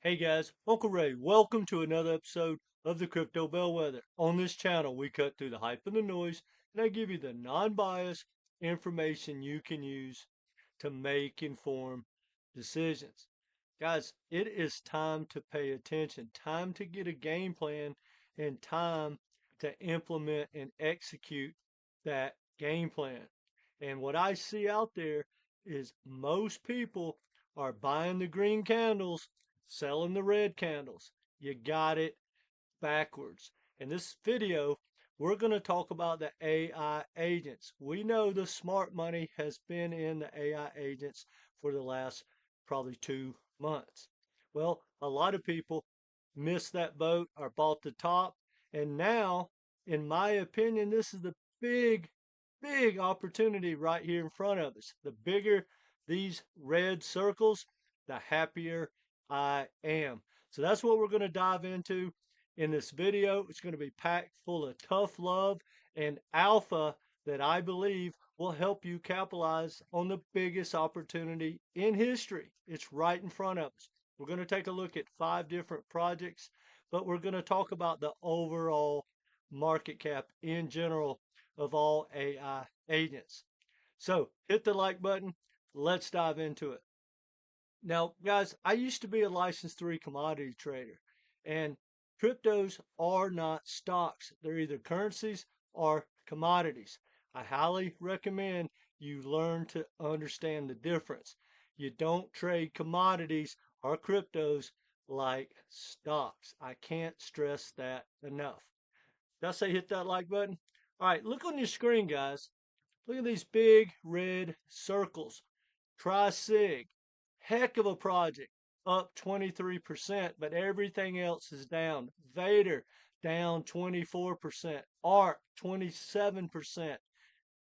Hey guys, Uncle Ray, welcome to another episode of the Crypto Bellwether. On this channel, we cut through the hype and the noise, and I give you the non-biased information you can use to make informed decisions. Guys, it is time to pay attention, time to get a game plan, and time to implement and execute that game plan. And what I see out there is most people are buying the green candles, selling the red candles. You got it backwards. In this video, we're going to talk about the AI agents. We know the smart money has been in the AI agents for the last probably 2 months. Well, a lot of people missed that boat or bought the top. And now, in my opinion, this is the big opportunity right here in front of us. The bigger these red circles, the happier I am. So that's what we're going to dive into in this video. It's going to be packed full of tough love and alpha that I believe will help you capitalize on the biggest opportunity in history. It's right in front of us. We're going to take a look at 5 different projects, but we're going to talk about the overall market cap in general of all AI agents. So hit the like button. Let's dive into it. Now, guys, I used to be a licensed 3 commodity trader, and cryptos are not stocks. They're either currencies or commodities. I highly recommend you learn to understand the difference. You don't trade commodities or cryptos like stocks. I can't stress that enough. Did I say hit that like button? All right, look on your screen, guys. Look at these big red circles. TRISIG, heck of a project, up 23%, but everything else is down. Vader, down 24%. ARC, 27%.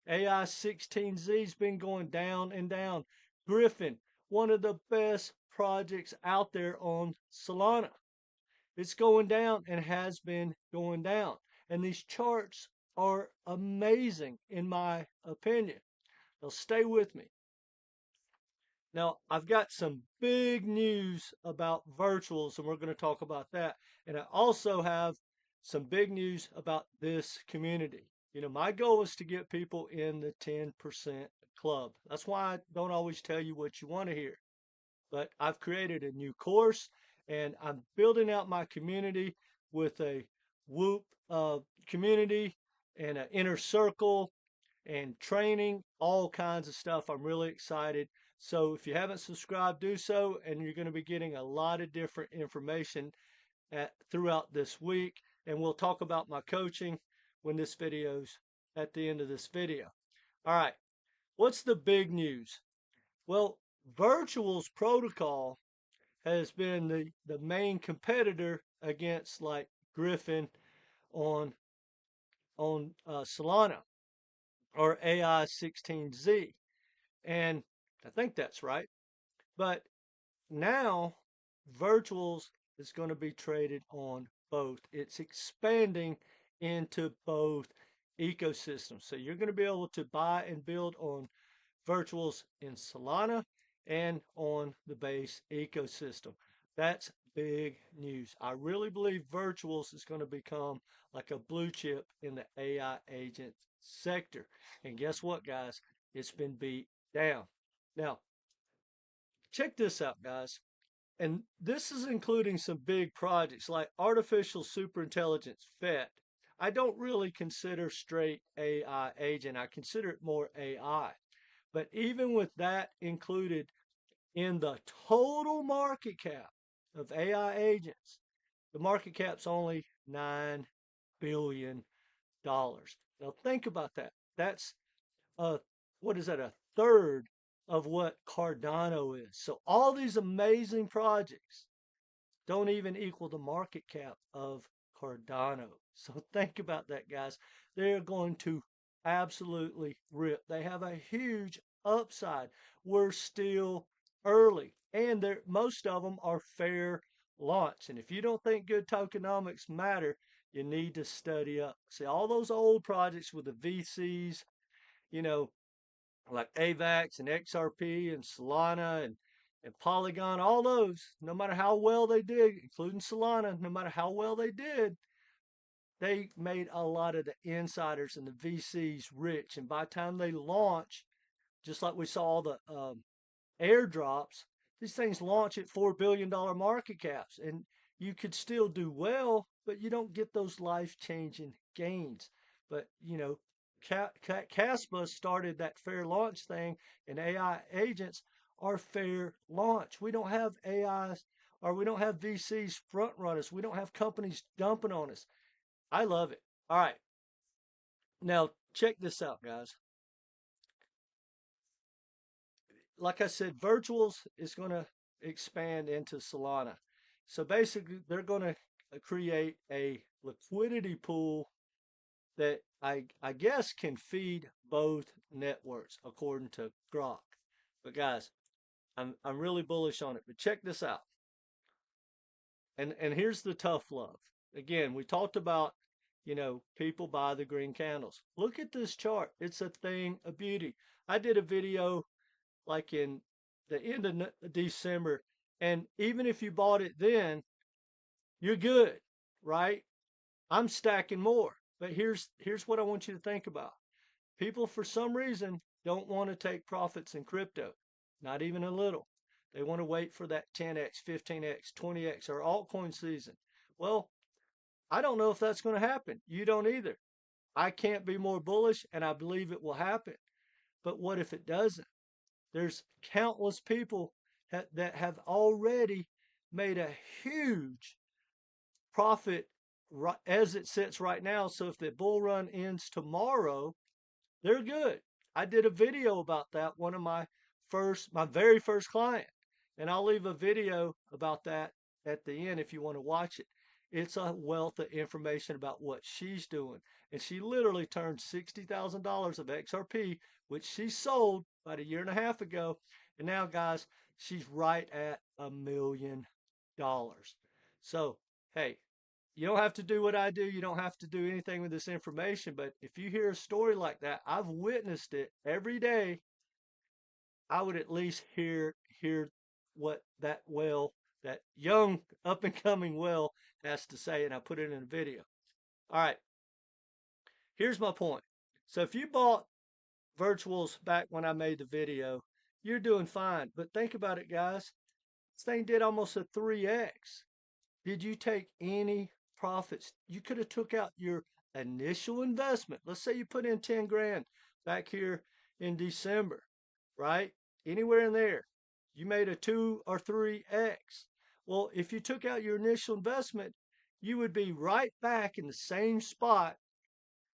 AI16Z's been going down and down. GRIFFAIN, one of the best projects out there on Solana. It's going down and has been going down. And these charts are amazing in my opinion. Now stay with me. Now, I've got some big news about virtuals, and we're going to talk about that. And I also have some big news about this community. You know, my goal is to get people in the 10% club. That's why I don't always tell you what you want to hear. But I've created a new course, and I'm building out my community with a Whoop community and an inner circle and training, all kinds of stuff. I'm really excited. So if you haven't subscribed, do so, and you're going to be getting a lot of different information throughout this week. And we'll talk about my coaching when this video's at the end of this video. All right, what's the big news? Well, Virtual's protocol has been the main competitor against like GRIFFAIN on Solana or AI16z. And I think that's right. But now virtuals is going to be traded on both. It's expanding into both ecosystems. So you're going to be able to buy and build on virtuals in Solana and on the base ecosystem. That's big news. I really believe virtuals is going to become like a blue chip in the AI agent sector. And guess what, guys? It's been beat down. Now, check this out, guys. And this is including some big projects like artificial superintelligence, FET. I don't really consider straight AI agent. I consider it more AI. But even with that included in the total market cap of AI agents, the market cap's only $9 billion. Now think about that. That's what is that, a third of what Cardano is. So all these amazing projects don't even equal the market cap of Cardano. So think about that, guys. They're going to absolutely rip. They have a huge upside. We're still early, and most of them are fair launch. And if you don't think good tokenomics matter, you need to study up. See, all those old projects with the VCs, you know, like AVAX and XRP and Solana and Polygon, all those, no matter how well they did, including Solana, no matter how well they did, they made a lot of the insiders and the VCs rich. And by the time they launch, just like we saw the airdrops, these things launch at $4 billion market caps, and you could still do well, but you don't get those life-changing gains. But you know, Caspa started that fair launch thing, and AI agents are fair launch. We don't have AIs, or we don't have VCs front runners. We don't have companies dumping on us. I love it. All right, now check this out, guys. Like I said, virtuals is going to expand into Solana. So basically, they're going to create a liquidity pool that I guess can feed both networks according to Grok. But guys, I'm really bullish on it. But check this out. And here's the tough love. Again, we talked about, people buy the green candles. Look at this chart. It's a thing of beauty. I did a video like in the end of December. And even if you bought it then, you're good, right? I'm stacking more. But here's what I want you to think about. People for some reason don't want to take profits in crypto, not even a little. They want to wait for that 10x, 15x, 20x or altcoin season. Well, I don't know if that's going to happen. You don't either. I can't be more bullish and I believe it will happen. But what if it doesn't? There's countless people that have already made a huge profit as it sits right now. So if the bull run ends tomorrow, they're good. I did a video about that. One of my very first client, and I'll leave a video about that at the end if you want to watch it. It's a wealth of information about what she's doing. And she literally turned $60,000 of XRP, which she sold about a year and a half ago. And now, guys, she's right at $1 million. So, hey, you don't have to do what I do. You don't have to do anything with this information. But if you hear a story like that, I've witnessed it every day. I would at least hear what that young up and coming whale has to say, and I put it in a video. All right, here's my point. So if you bought virtuals back when I made the video, you're doing fine. But think about it, guys. This thing did almost a 3x. Did you take any profits? You could have took out your initial investment. Let's say you put in 10 grand back here in December, right? Anywhere in there. You made a 2 or 3x. Well, if you took out your initial investment, you would be right back in the same spot.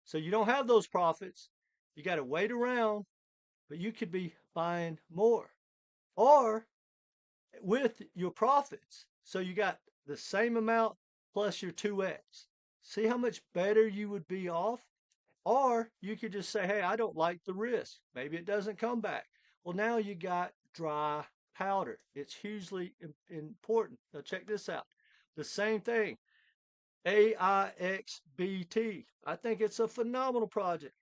So you don't have those profits. You got to wait around, but you could be buying more. Or with your profits. So you got the same amount plus your 2x. See how much better you would be off? Or you could just say, hey, I don't like the risk. Maybe it doesn't come back. Well, now you got dry powder. It's hugely important. Now check this out. The same thing, AIXBT. I think it's a phenomenal project.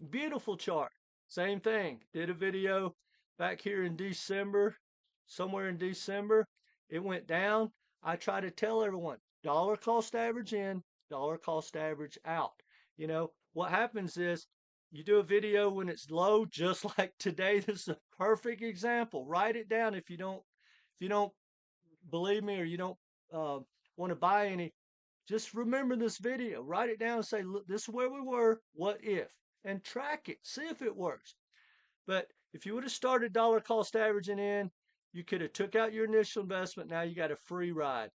Beautiful chart. Same thing. Did a video back here in December, somewhere in December. It went down. I try to tell everyone, dollar cost average in, dollar cost average out. You know, what happens is you do a video when it's low, just like today. This is a perfect example. Write it down if you don't believe me or you don't want to buy any. Just remember this video. Write it down and say, look, this is where we were. What if? And track it. See if it works. But if you would have started dollar cost averaging in, you could have took out your initial investment. Now you got a free ride.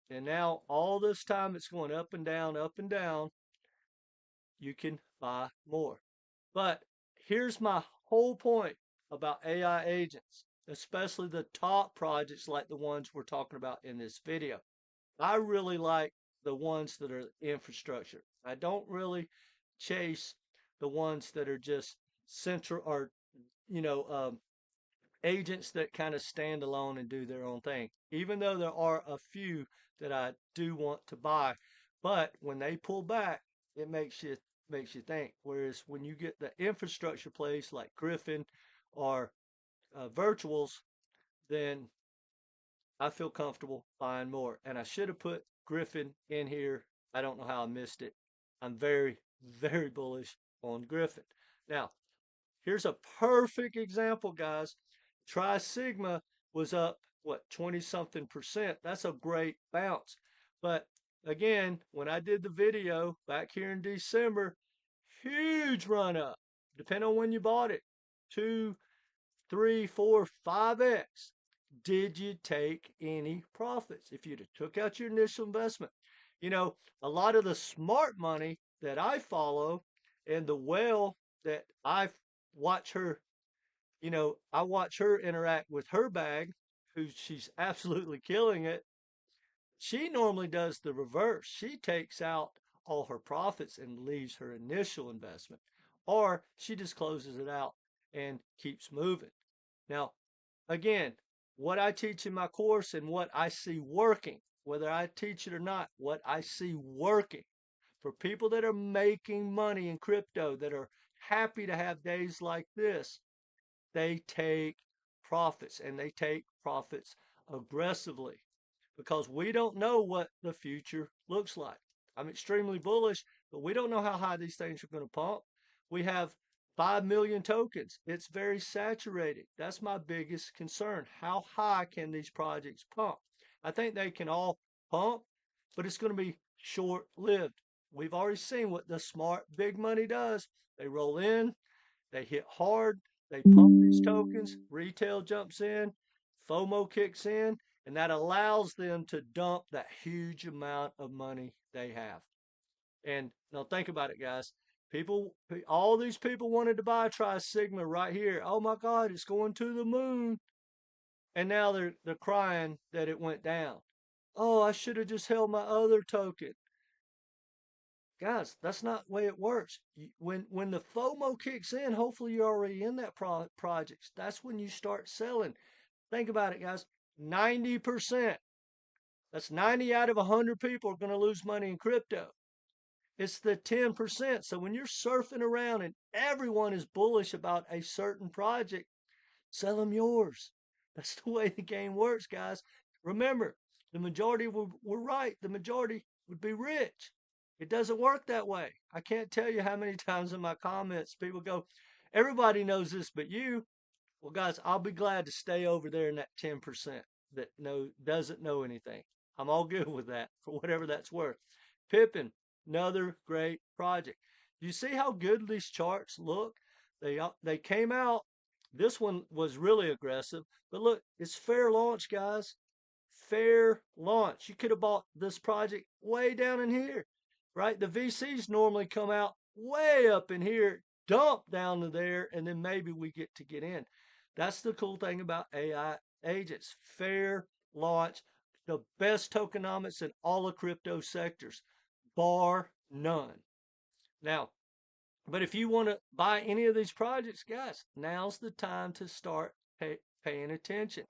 And now all this time it's going up and down, up and down. You can buy more. But here's my whole point about AI agents, especially the top projects like the ones we're talking about in this video. I really like the ones that are infrastructure. I don't really chase the ones that are just central or, agents that kind of stand alone and do their own thing. Even though there are a few that I do want to buy, but when they pull back, it makes you think. Whereas when you get the infrastructure plays like GRIFFAIN or virtuals, then I feel comfortable buying more. And I should have put Griffin in here. I don't know how I missed it. I'm very, very bullish on Griffin. Now, here's a perfect example, guys. TRISIGMA was up, what, 20 something percent. That's a great bounce. But again, when I did the video back here in December, huge run up, depending on when you bought it. 2, 3, 4, 5x. Did you take any profits? If you'd have took out your initial investment, you know, a lot of the smart money that I follow and the whale that I watch her, I watch her interact with her bag, who she's absolutely killing it. She normally does the reverse. She takes out all her profits and leaves her initial investment, or she just closes it out and keeps moving. Now, again, what I teach in my course and what I see working, whether I teach it or not, what I see working for people that are making money in crypto, that are happy to have days like this, they take profits and they take profits aggressively because we don't know what the future looks like. I'm extremely bullish, but we don't know how high these things are going to pump. We have 5 million tokens. It's very saturated. That's my biggest concern. How high can these projects pump? I think they can all pump, but it's going to be short lived. We've already seen what the smart big money does. They roll in, they hit hard, they pump these tokens, retail jumps in, FOMO kicks in, and that allows them to dump that huge amount of money they have. And now think about it, guys. People, all these people wanted to buy TRISIGMA right here. Oh my God, it's going to the moon. And now they're crying that it went down. Oh, I should have just held my other token. Guys, that's not the way it works. When the FOMO kicks in, hopefully you're already in that project. That's when you start selling. Think about it, guys. 90%. That's 90 out of 100 people are going to lose money in crypto. It's the 10%. So when you're surfing around and everyone is bullish about a certain project, sell them yours. That's the way the game works, guys. Remember, the majority were right. The majority would be rich. It doesn't work that way. I can't tell you how many times in my comments people go, everybody knows this but you. Well, guys, I'll be glad to stay over there in that 10% that doesn't know anything. I'm all good with that for whatever that's worth. Pippin, another great project. You see how good these charts look? They came out. This one was really aggressive, but look, it's fair launch, guys. Fair launch. You could have bought this project way down in here, right? The VCs normally come out way up in here, dump down to there, and then maybe we get in. That's the cool thing about AI agents. Fair launch, the best tokenomics in all of crypto sectors, bar none. Now, but if you want to buy any of these projects, guys, now's the time to start paying attention.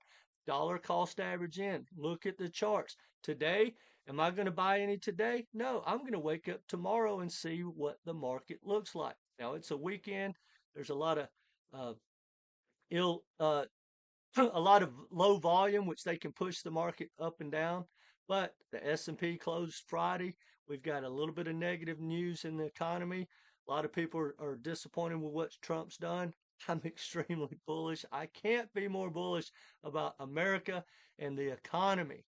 Dollar cost average in. Look at the charts. Today, am I going to buy any today? No, I'm going to wake up tomorrow and see what the market looks like. Now, it's a weekend. There's a lot of uh, ill a lot of low volume, which they can push the market up and down. But the S&P closed Friday. We've got a little bit of negative news in the economy. A lot of people are disappointed with what Trump's done. I'm extremely bullish. I can't be more bullish about America and the economy.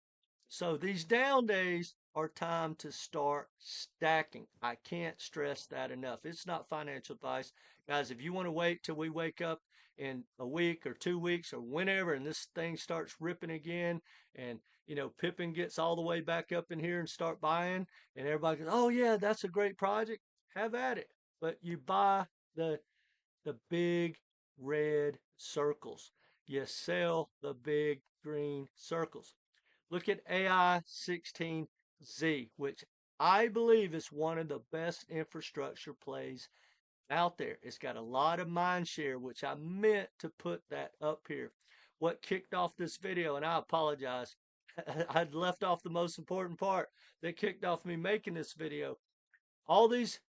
So these down days are time to start stacking. I can't stress that enough. It's not financial advice. Guys, if you want to wait till we wake up in a week or 2 weeks or whenever and this thing starts ripping again and Pippin gets all the way back up in here and start buying and everybody goes, oh yeah, that's a great project, have at it. But you buy the big red circles. You sell the big green circles. Look at AI16Z, which I believe is one of the best infrastructure plays out there. It's got a lot of mind share, which I meant to put that up here. What kicked off this video, and I apologize, I'd left off the most important part that kicked off me making this video. All these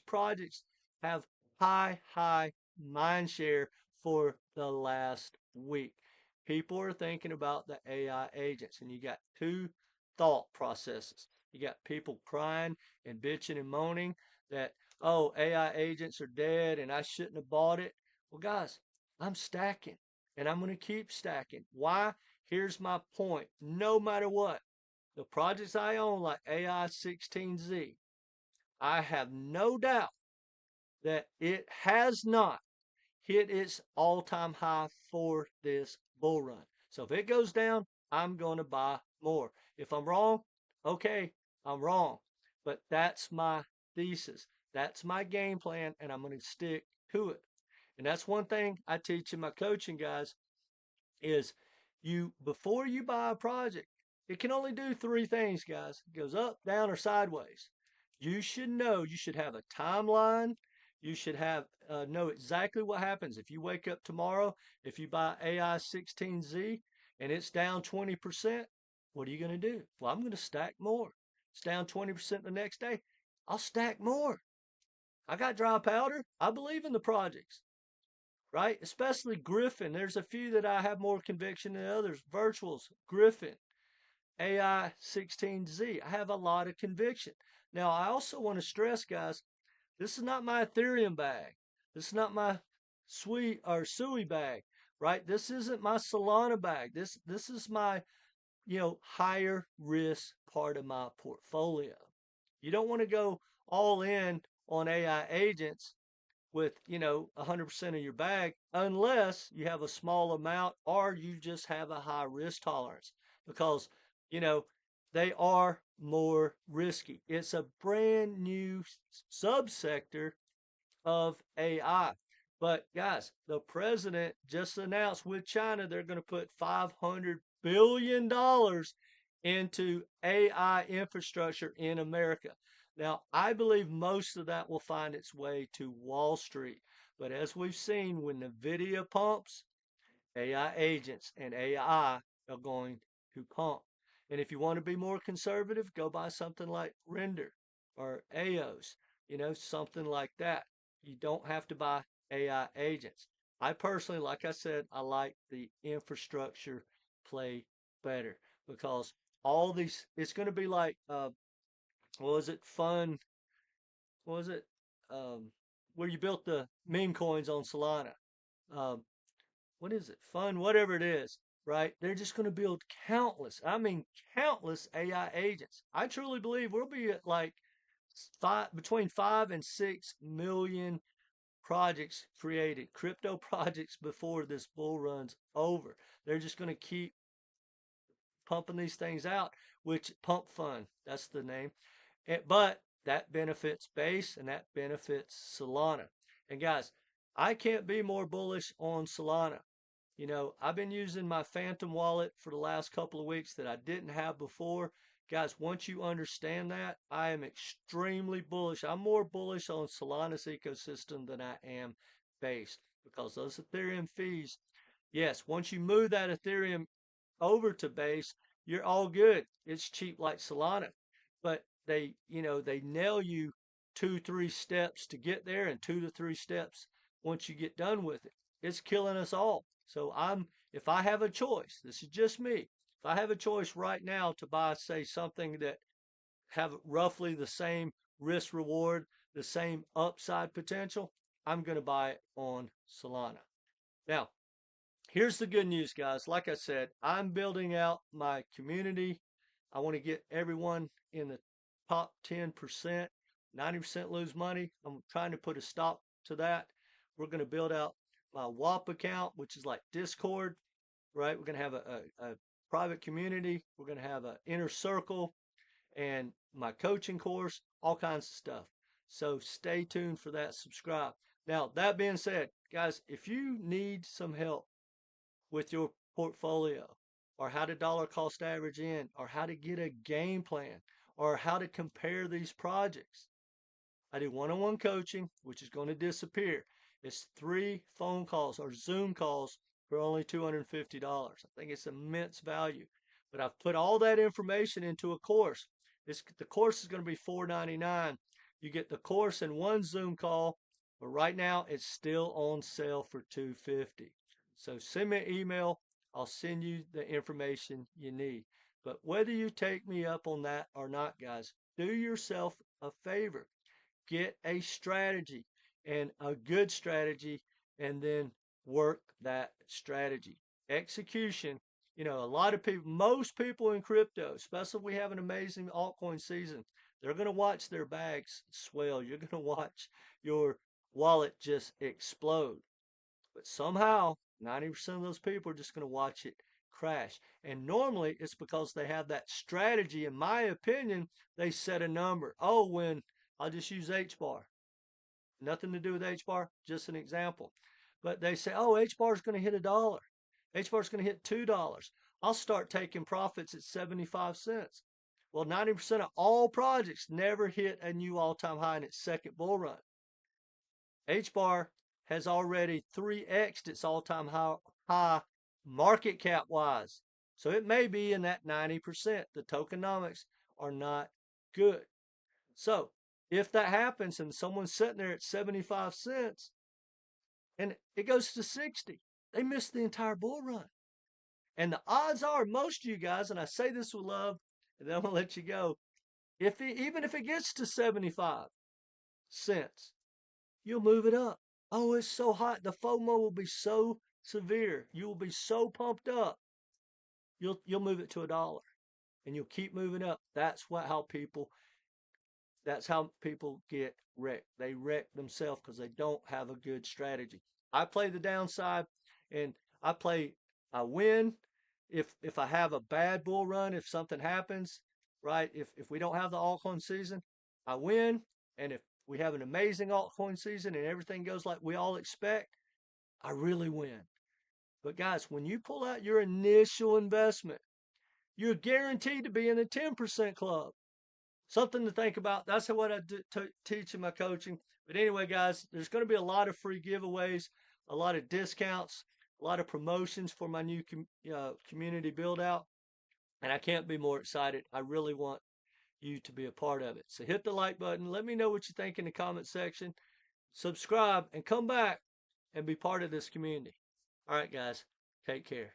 projects have high mind share for the last week. people are thinking about the AI agents, and you got two thought processes. You got people crying and bitching and moaning that, oh, AI agents are dead and I shouldn't have bought it. Well, guys, I'm stacking and I'm going to keep stacking. Why? Here's my point. No matter what, the projects I own, like AI16Z, I have no doubt that it has not hit its all-time high for this bull run. So if it goes down, I'm going to buy more. If I'm wrong, okay, I'm wrong. But that's my thesis. That's my game plan, and I'm going to stick to it. And that's one thing I teach in my coaching, guys, is you before you buy a project, it can only do three things, guys. It goes up, down, or sideways. You should know, you should have a timeline. You should have know exactly what happens if you wake up tomorrow. If you buy AI16Z and it's down 20%, what are you going to do? Well, I'm going to stack more. It's down 20% the next day. I'll stack more. I got dry powder. I believe in the projects, right? Especially GRIFFAIN. There's a few that I have more conviction than others. Virtuals, GRIFFAIN, AI16Z. I have a lot of conviction. Now, I also want to stress, guys, this is not my Ethereum bag. This is not my sweet or SUI bag, right? This isn't my Solana bag. This is my, higher risk part of my portfolio. You don't want to go all in on AI agents with 100% of your bag unless you have a small amount or you just have a high risk tolerance, because you know they are more risky. It's a brand new subsector of AI. But guys, the president just announced with China they're going to put $500 billion into AI infrastructure in America. Now, I believe most of that will find its way to Wall Street. But as we've seen, when NVIDIA pumps, AI agents and AI are going to pump. And if you want to be more conservative, go buy something like Render or AOS, something like that. You don't have to buy AI agents. I personally, like I said, I like the infrastructure play better because all these, it's going to be like, what was it? Fun, what was it? Um, where you built the meme coins on Solana. Um, what is it? Fun, whatever it is, right? They're just going to build countless AI agents. I truly believe we'll be at like between 5 and 6 million projects created, crypto projects before this bull run's over. They're just going to keep pumping these things out, which pump fund, that's the name. But that benefits Base and that benefits Solana. And guys, I can't be more bullish on Solana. I've been using my Phantom wallet for the last couple of weeks that I didn't have before. Guys, once you understand that, I am extremely bullish. I'm more bullish on Solana's ecosystem than I am Base, because those Ethereum fees, yes, once you move that Ethereum over to Base, you're all good. It's cheap like Solana. But they nail you 2, 3 steps to get there and 2 to 3 steps once you get done with it. It's killing us all. So if I have a choice, this is just me. If I have a choice right now to buy, say, something that have roughly the same risk reward, the same upside potential, I'm going to buy it on Solana. Now, here's the good news, guys. Like I said, I'm building out my community. I want to get everyone in the top 10%. 90% lose money. I'm trying to put a stop to that. We're going to build out my WAP account, which is like Discord, right? We're going to have a private community. We're going to have an inner circle and my coaching course, all kinds of stuff. So stay tuned for that. Subscribe. Now, that being said, guys, if you need some help with your portfolio, or how to dollar cost average in, or how to get a game plan, or how to compare these projects, I do one-on-one coaching, which is going to disappear. It's 3 phone calls or Zoom calls for only $250. I think it's immense value. But I've put all that information into a course. The course is going to be $4.99. You get the course in one Zoom call, but right now it's still on sale for $250. So send me an email. I'll send you the information you need. But whether you take me up on that or not, guys, do yourself a favor. Get a strategy and a good strategy, and then work that strategy. Execution, a lot of people, most people in crypto, especially if we have an amazing altcoin season, they're going to watch their bags swell. You're going to watch your wallet just explode. But somehow, 90% of those people are just going to watch it crash. And normally it's because they have that strategy. In my opinion, they set a number. Oh, when I'll just use H bar. Nothing to do with H bar, just an example. But they say, oh, H bar is going to hit $1. H bar is going to hit $2. I'll start taking profits at 75 cents. Well, 90% of all projects never hit a new all-time high in its second bull run. H bar has already 3x'd its all-time high market cap wise. So it may be in that 90%. The tokenomics are not good. So if that happens and someone's sitting there at 75 cents and it goes to 60, they missed the entire bull run. And the odds are most of you guys, and I say this with love, and then I'm going to let you go, even if it gets to 75 cents, you'll move it up. Oh, it's so hot. The FOMO will be so severe. You will be so pumped up. You'll move it to $1 and you'll keep moving up. That's how people get wrecked. They wreck themselves because they don't have a good strategy. I play the downside and I win if I have a bad bull run, if something happens, right? If we don't have the altcoin season, I win. And if we have an amazing altcoin season and everything goes like we all expect, I really win. But guys, when you pull out your initial investment, you're guaranteed to be in the 10% club. Something to think about. That's what I teach in my coaching. But anyway, guys, there's going to be a lot of free giveaways, a lot of discounts, a lot of promotions for my new community build out. And I can't be more excited. I really want you to be a part of it. So hit the like button. Let me know what you think in the comment section. Subscribe and come back and be part of this community. All right, guys, take care.